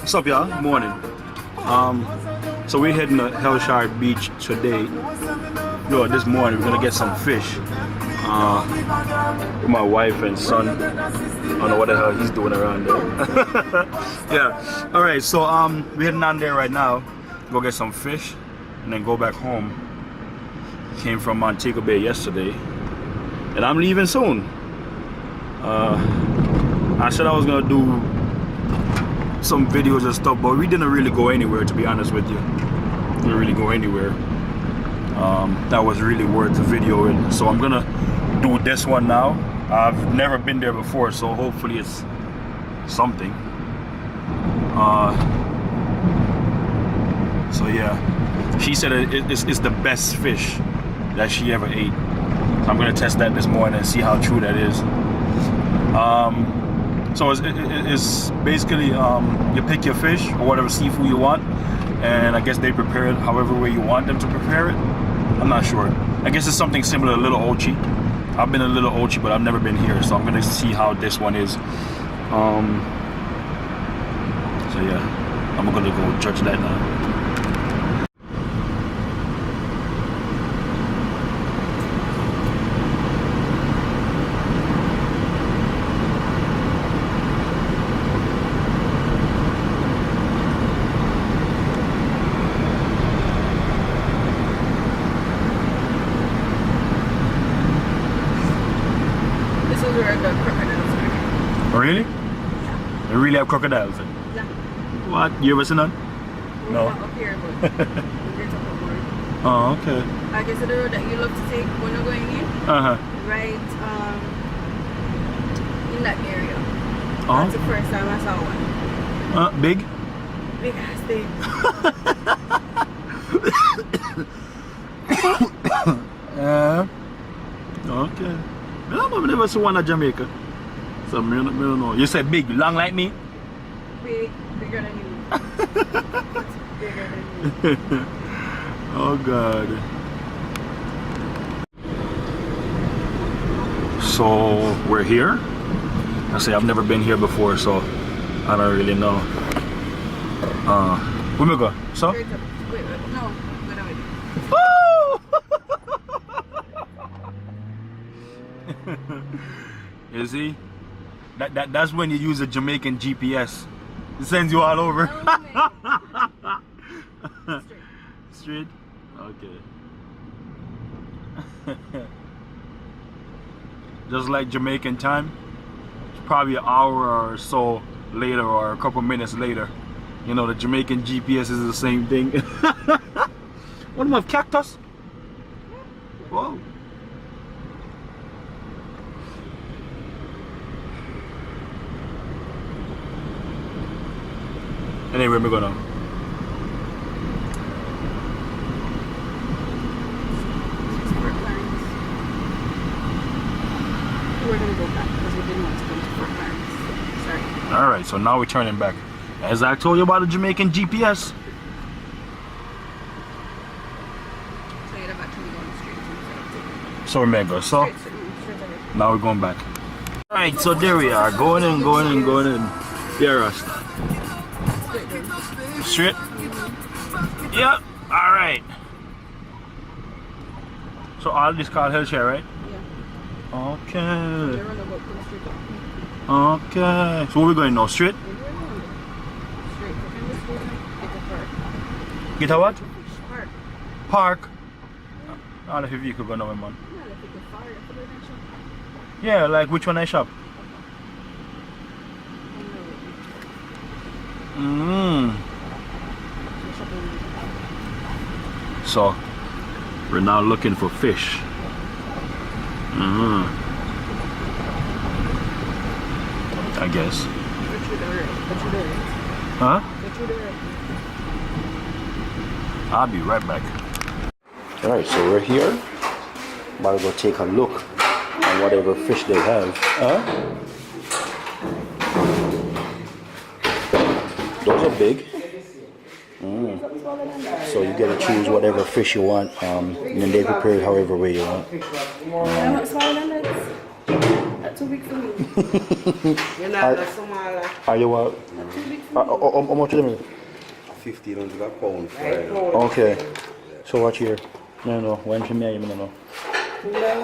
What's up, y'all? Morning. So we're heading to Hellshire Beach today. This morning we're gonna get some fish. With my wife and son. I don't know what the hell he's doing around there. Yeah. All right. So we're heading down there right now. Go get some fish, and then go back home. Came from Montego Bay yesterday, and I'm leaving soon. I said I was gonna do some videos and stuff, but we didn't really go anywhere, to be honest with you. Didn't really go anywhere that was really worth the videoing. So I'm gonna do this one now. I've never been there before, so hopefully it's something. So yeah, she said it's the best fish that she ever ate. So I'm gonna test that this morning and see how true that is. So it's basically you pick your fish or whatever seafood you want, and I guess they prepare it however way you want them to prepare it. I'm not sure. I guess it's something similar to Little Ochi. I've been a Little Ochi, but I've never been here, so I'm gonna see how this one is. So yeah, I'm gonna go judge that now. Really? Yeah. They really have crocodiles? Yeah. What? You ever seen none? No. Not up here, but we're talking more. Oh, okay. I guess the road that you love to take when you're going in. Right in that area. Oh. That's the first time I saw one. Big? Big ass thing. Okay. I've never seen one in Jamaica. So I don't know. You said big, long like me? Bigger than you. Bigger than you. Oh God. So we're here. I say I've never been here before, so I don't really know. Where we go? So? Wait, no. You see? That's when you use a Jamaican GPS. It sends you all over. Straight? Okay. Just like Jamaican time, it's probably an hour or so later or a couple minutes later. You know, the Jamaican GPS is the same thing. What do you have, cactus? Whoa. Anyway, we're gonna. We're gonna go back because we didn't want to go to Fort Clarence. Sorry. Alright, so now we're turning back. As I told you about the Jamaican GPS. So you'd have actually gone straight. So remember, so now we're going back. Alright, so there we are, going in. Yeah, Rasta. Straight? Yep, alright. So all this called Hellshire, right? Yeah. Okay. Okay. So where we going now? Straight? Get a what? Park. I don't know if you could go now, man. Yeah, like which one I shop? So we're now looking for fish. I guess. Huh? I'll be right back. Alright, so we're here. About to go take a look on whatever fish they have. Those are big. So you gotta choose whatever fish you want, and then they prepare it however way you want. Smaller than that? too big for me. You're not the smaller. Are you what? Not too big for me. How much is it? 1,500 pound for Right, it. Okay. So watch here. No. When should me? No.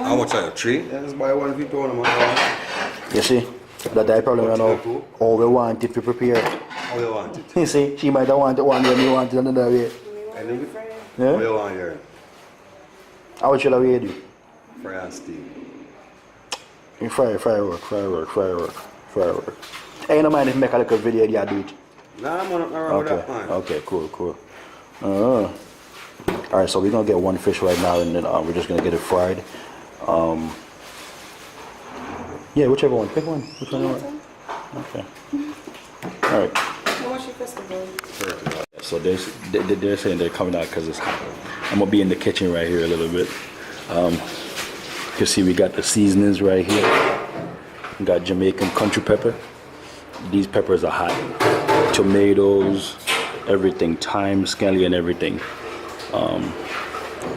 How much are you? 3? Let's buy one if you don't man. You see? That problem you know. All we want it to prepare. How you want it? You see? She might have wanted one way, me want it another way. How Yeah? you want here? How much shall I do? Fry and steam. Firework. Hey, no mind if you make a little video, you do it. Nah, I'm not wrong with that, man. Okay, cool. Alright, so we're gonna get one fish right now and then we're just gonna get it fried. Yeah, whichever one. Pick one. Which one you want? Okay. Alright. How much your festival? So they're saying they're coming out because it's hot. I'm gonna be in the kitchen right here a little bit. You can see we got the seasonings right here. We got Jamaican country pepper. These peppers are hot. Tomatoes, everything, thyme, scallion, everything.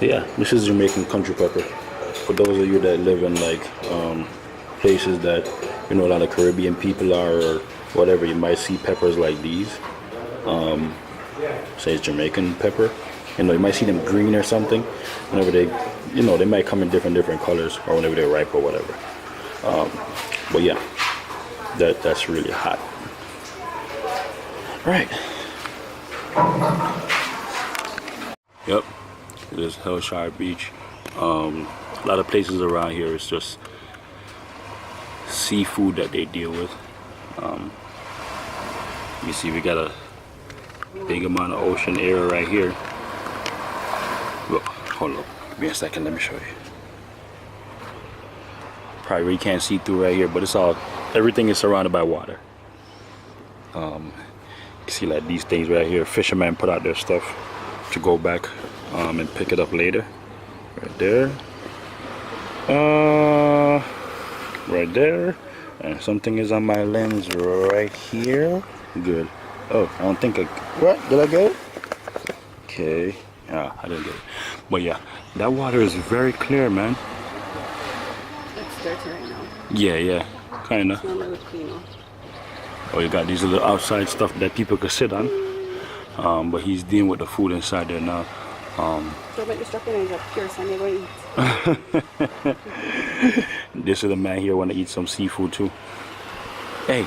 Yeah, this is Jamaican country pepper. For those of you that live in like places that you know a lot of Caribbean people are or whatever, you might see peppers like these. Say it's Jamaican pepper. You know, you might see them green or something. Whenever they, you know, they might come in different colors or whenever they're ripe or whatever. But yeah, that's really hot. Right. Yep, it is Hellshire Beach. A lot of places around here it's just seafood that they deal with. You see we got a big amount of ocean area right here. Look, hold up, give me a second, let me show you. Probably really can't see through right here, but it's all, everything is surrounded by water. You see like these things right here, fishermen put out their stuff to go back and pick it up later. Right there. Right there. And something is on my lens right here. Good. Oh, I don't think what? Did I get it? Okay. I didn't get it. But yeah, that water is very clear, man. It's dirty right now. Yeah, kinda. It's not really clean now. Oh, you got these little outside stuff that people could sit on. But he's dealing with the food inside there now. Don't make the strap in and pure, so I'm going to eat. This is the man here want to eat some seafood too. Hey,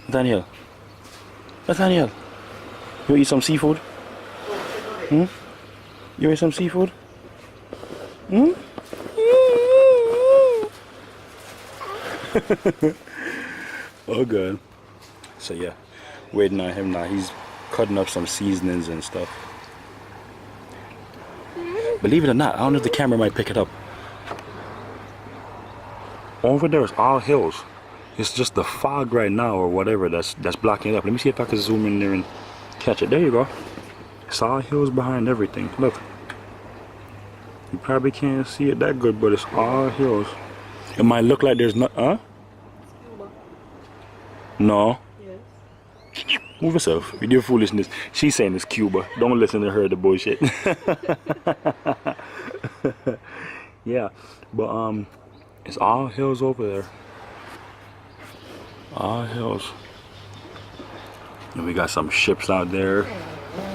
Nathaniel, you eat some seafood? You eat some seafood? Oh good. So yeah, waiting on him now. He's cutting up some seasonings and stuff. Believe it or not, I don't know if the camera might pick it up. Over there is all hills. It's just the fog right now or whatever that's blocking it up. Let me see if I can zoom in there and catch it. There you go. It's all hills behind everything. Look. You probably can't see it that good, but it's all hills. It might look like there's not, No. Yes. Move yourself. You do foolishness. She's saying it's Cuba. Don't listen to her, the bullshit. Yeah, but it's all hills over there. All hills. And we got some ships out there,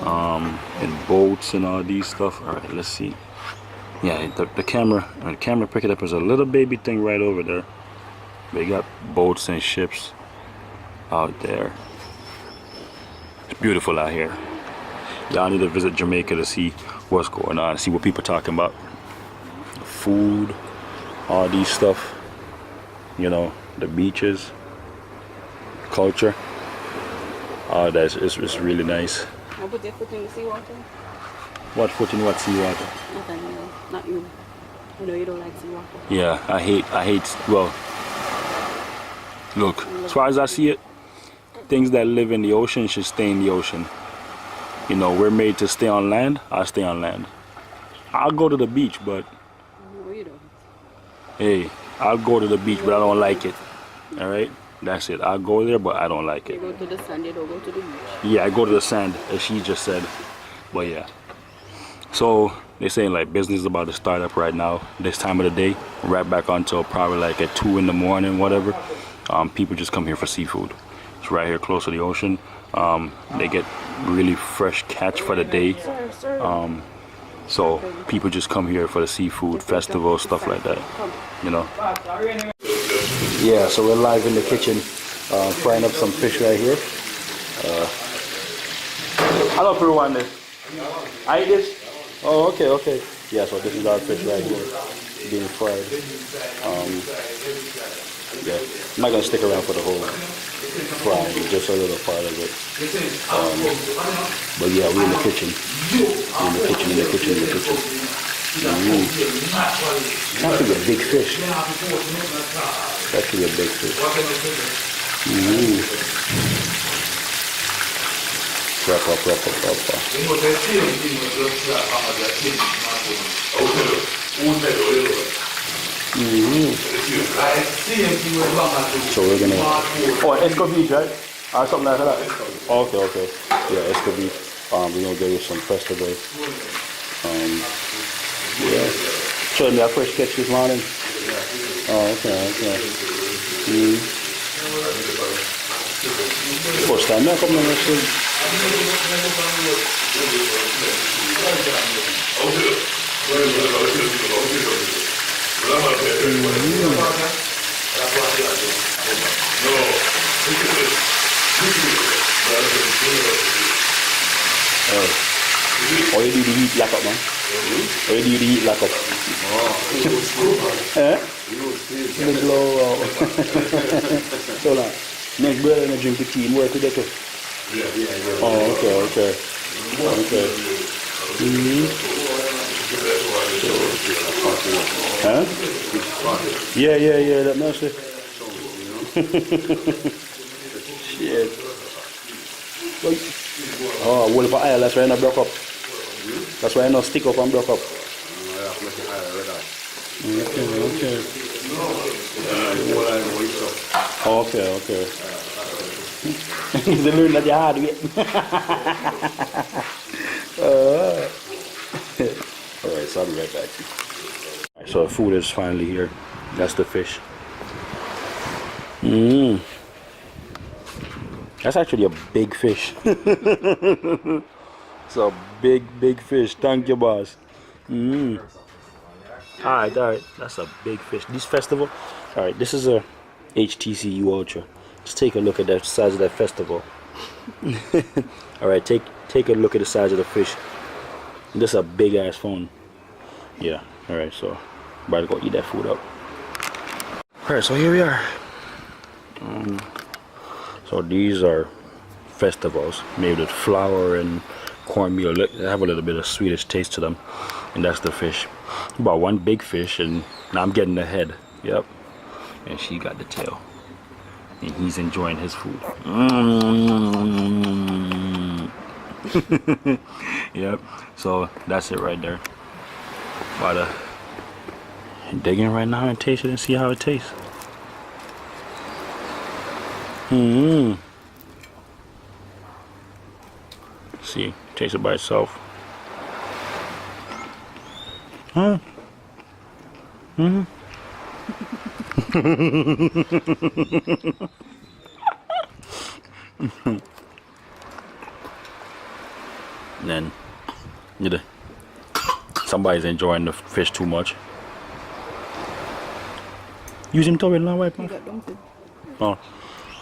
and boats and all these stuff. All right, let's see. Yeah, the camera pick it up as a little baby thing right over there. They got boats and ships out there. It's beautiful out here. Y'all need to visit Jamaica to see what's going on, see what people are talking about. Food, all these stuff, you know, the beaches, culture. All that is really nice. I'll put your foot in the seawater. What foot in what seawater? Not you. I know you don't like seawater. Yeah, I hate, well, look, as far as I see it, things that live in the ocean should stay in the ocean. You know, we're made to stay on land, I'll stay on land. I'll go to the beach, but No, you don't. hey, I'll go to the beach, but I don't like it. All right, that's it. I'll go there, but I don't like You it. go to the sand, you don't go to the beach. Yeah, I go to the sand, as she just said. But yeah. So They're saying like business is about to start up right now, this time of the day, right back until probably like at 2 in the morning, whatever. People just come here for seafood. It's right here close to the ocean. They get really fresh catch for the day. So people just come here for the seafood festival, stuff like that, you know. Yeah, so we're live in the kitchen, frying up some fish right here. Hello, everyone. I eat this? Oh, okay, okay. Yeah, so this is our fish right here, being fried. Yeah, I'm not gonna stick around for the whole frying, just a little part of it. But yeah, we're in the kitchen. In the kitchen. It's actually a big fish. It's actually a big fish. Wrap up. So we're gonna. Oh, escovitch, right? Or something like that. Okay. Yeah, escovitch. We're gonna give you some festival. Yeah. Showing me a fresh catch this morning. Oh, okay. First time I come in actually. Oh, you do the heat lock up, man. Oh, you do the heat lock up. The blow out. So now, next brother and drink the tea and work with it. Oh, okay. Huh? Yeah, that must be. Shit. Oh, well, for oil, that's why I not broke up. That's why I not stick up and broke up. Okay. They learn that you hard way. Alright, so I'll be right back. Right, so the food is finally here. That's the fish. That's actually a big fish. It's a big fish. Thank you, boss. Alright. That's a big fish. This festival, alright, this is a HTCU Ultra. Just take a look at the size of that festival. Alright, take a look at the size of the fish. This is a big ass phone. Yeah, alright, so about to go eat that food up. Alright, so here we are. So these are festivals made with flour and cornmeal. They have a little bit of Swedish taste to them. And that's the fish. About one big fish, and now I'm getting the head. Yep. And she got the tail. And he's enjoying his food. Yep. So that's it right there. About to dig in right now and taste it and see how it tastes. See, taste it by itself. Then, somebody's enjoying the fish too much. Use him to it now, wipe off. Oh,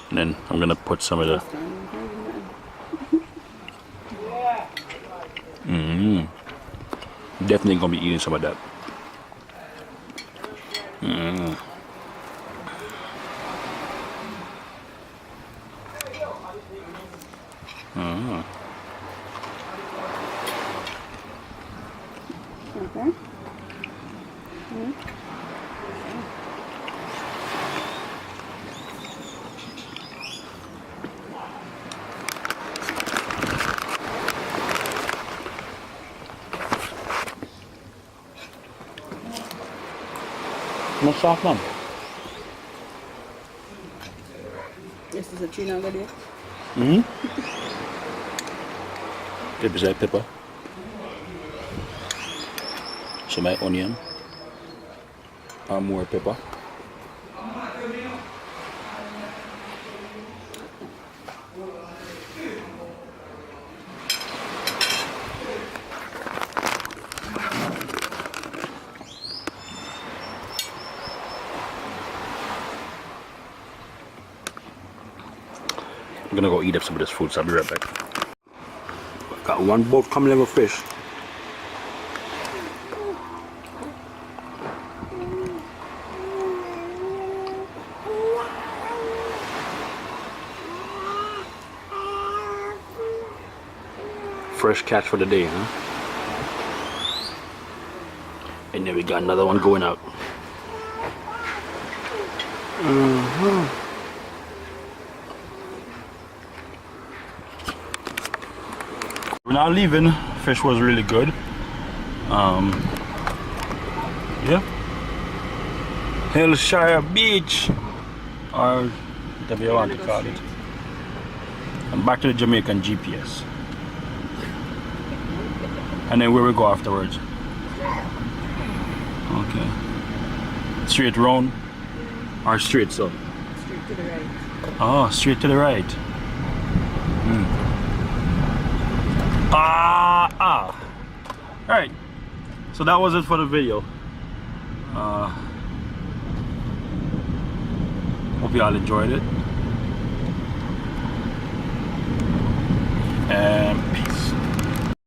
and then I'm gonna put some of the. Definitely gonna be eating some of that. No soft one. This is a tuna already. Pepper. So my onion and more pepper. I'm gonna go eat up some of this food, so I'll be right back. Got one boat coming level fish. Fresh catch for the day, huh? And then we got another one going out. We're not leaving. Fish was really good. Yeah. Hellshire Beach, or whatever you want to call it. And back to the Jamaican GPS. And then where we go afterwards? Okay. Straight round or straight so? Straight to the right. Oh, straight to the right. Alright. So that was it for the video. Hope you all enjoyed it.